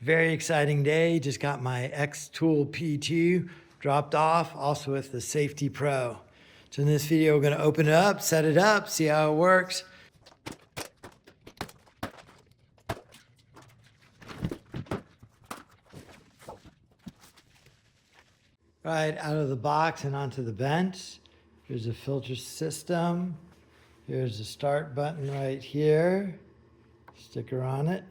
Very exciting day. Just got my Xtool P2 dropped off, also with the Safety Pro. So in this video, we're going to open it up, set it up, see how it works. Right out of the box and onto the bench. Here's the filter system. Here's the start button right here. Sticker on it.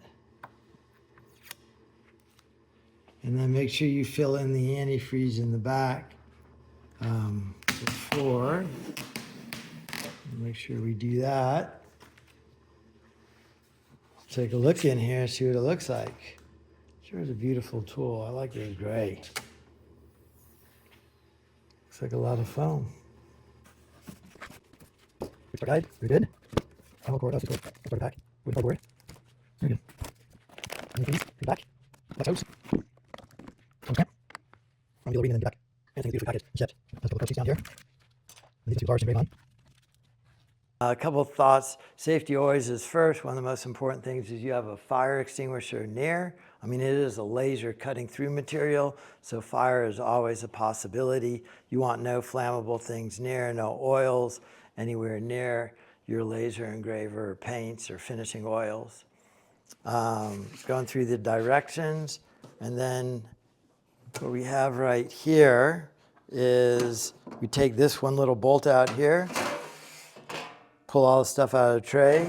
And then make sure you fill in the antifreeze in the back before. Make sure we do that. Let's take a look in here, see what it looks like. Sure is a beautiful tool. I like this gray. Looks like a lot of foam. Here's our guide. We're good. Camel cord, that's the back. With cardboard. Very good. Antifreeze, the back. That's hose. Okay. I'm going to read in the back. Anything beautifully packaged and shipped. Let's put the proceeds down here. Leave the two bars and grade on. A couple of thoughts. Safety always is first. One of the most important things is you have a fire extinguisher near. I mean, it is a laser cutting through material, so fire is always a possibility. You want no flammable things near, no oils anywhere near your laser engraver or paints or finishing oils. Going through the directions, and then what we have right here is we take this one little bolt out here, pull all the stuff out of the tray,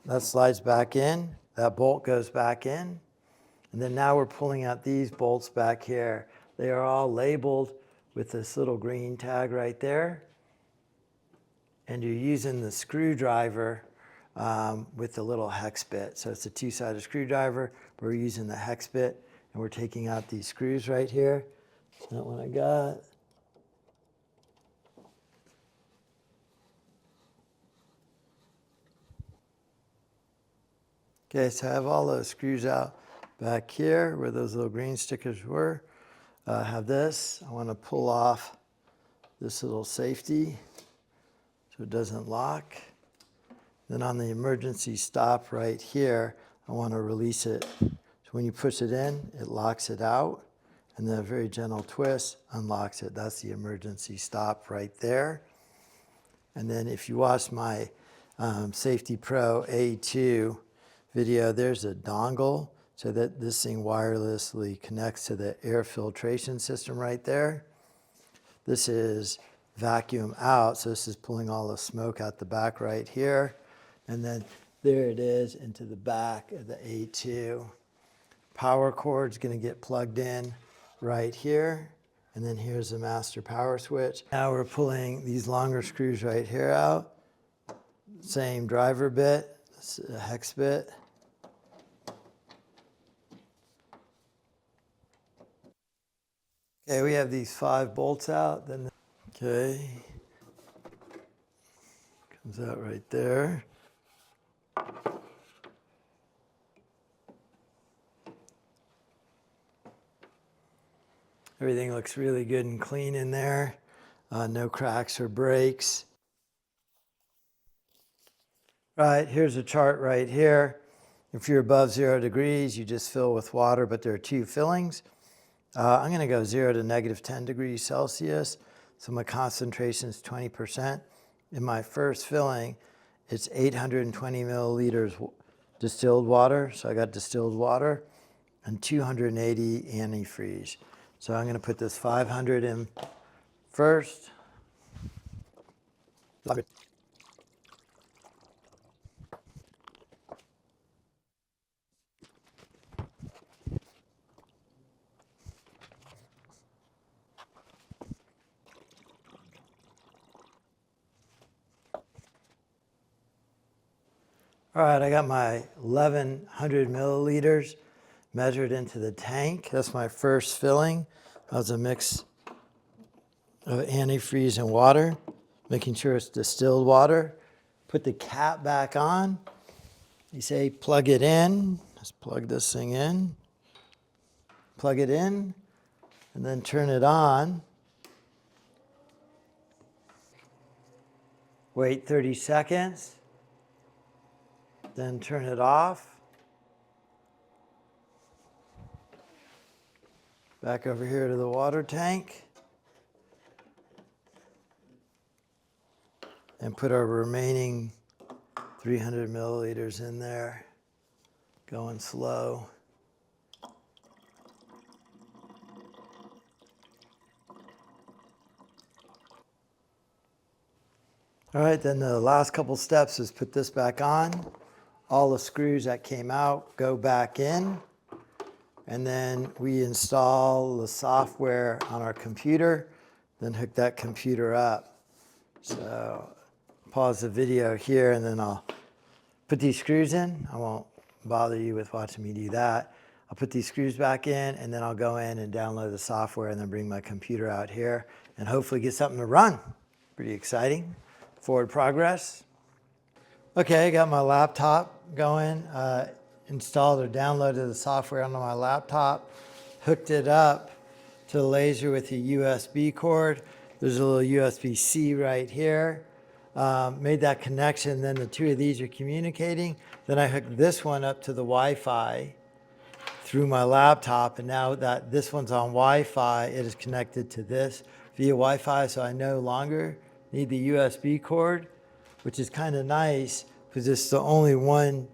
that slides back in, that bolt goes back in, and then now we're pulling out these bolts back here. They are all labeled with this little green tag right there, and you're using the screwdriver with the little hex bit. So it's a two-sided screwdriver, but we're using the hex bit, and we're taking out these screws right here. That one I got. Okay, so I have all those screws out back here where those little green stickers were. I have this. I want to pull off this little safety so it doesn't lock. Then on the emergency stop right here, I want to release it. So when you push it in, it locks it out. And then a very gentle twist unlocks it. That's the emergency stop right there. And then if you watch my Safety Pro A2 video, there's a dongle so that this thing wirelessly connects to the air filtration system right there. This is vacuum out, so this is pulling all the smoke out the back right here. And then there it is into the back of the A2. Power cord's going to get plugged in right here. And then here's the master power switch. Now we're pulling these longer screws right here out. Same driver bit, a hex bit. Okay, we have these 5 bolts out. Then, okay, comes out right there. Everything looks really good and clean in there. No cracks or breaks. Right, here's a chart right here. If you're above 0 degrees, you just fill with water, but there are 2 fillings. I'm going to go 0 to negative 10 degrees Celsius. So my concentration is 20%. In my first filling, it's 820 milliliters distilled water. So I got distilled water and 280 antifreeze. So I'm going to put this 500 in first. All right, I got my 1100 milliliters measured into the tank. That's my first filling. That was a mix of antifreeze and water, making sure it's distilled water. Put the cap back on. You say plug it in. Let's plug this thing in. Plug it in, and then turn it on. Wait 30 seconds. Then turn it off. Back over here to the water tank. And put our remaining 300 milliliters in there, going slow. All right, then the last couple steps is put this back on. All the screws that came out go back in. And then we install the software on our computer, then hook that computer up. So pause the video here and then I'll put these screws in. I won't bother you with watching me do that. I'll put these screws back in and then I'll go in and download the software and then bring my computer out here and hopefully get something to run. Pretty exciting. Forward progress. Okay, I got my laptop going. Installed or downloaded the software onto my laptop. Hooked it up to the laser with a USB cord. There's a little USB-C right here. Made that connection, then the two of these are communicating. Then I hooked this one up to the Wi-Fi through my laptop, and now that this one's on Wi-Fi, it is connected to this via Wi-Fi, so I no longer need the USB cord, which is kind of nice because it's the only one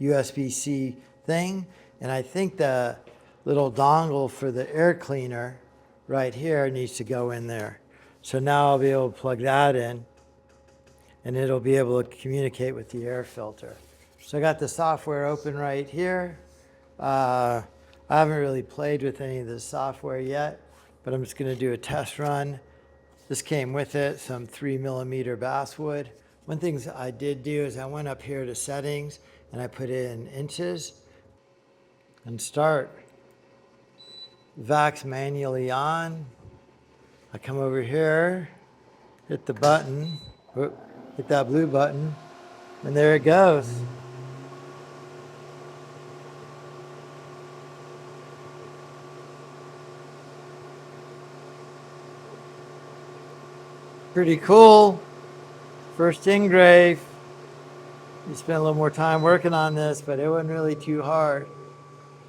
USB-C thing. And I think the little dongle for the air cleaner right here needs to go in there. So now I'll be able to plug that in and it'll be able to communicate with the air filter. So I got the software open right here. I haven't really played with any of the software yet, but I'm just going to do a test run. This came with it, some 3mm basswood. One thing I did do is I went up here to settings and I put in inches and start. Vac's manually on. I come over here, hit the button, hit that blue button, and there it goes. Pretty cool. First engrave. You spent a little more time working on this, but it wasn't really too hard.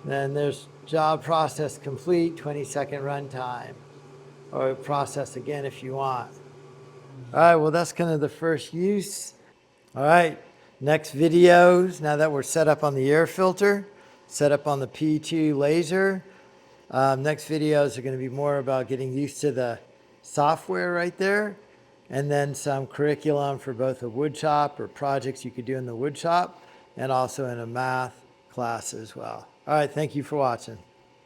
Then there's job process complete, 20-second runtime. Or process again if you want. All right, well, that's kind of the first use. All right, next videos, now that we're set up on the air filter, set up on the P2 laser, next videos are going to be more about getting used to the software right there, and then some curriculum for both a wood shop or projects you could do in the wood shop, and also in a math class as well. All right, thank you for watching.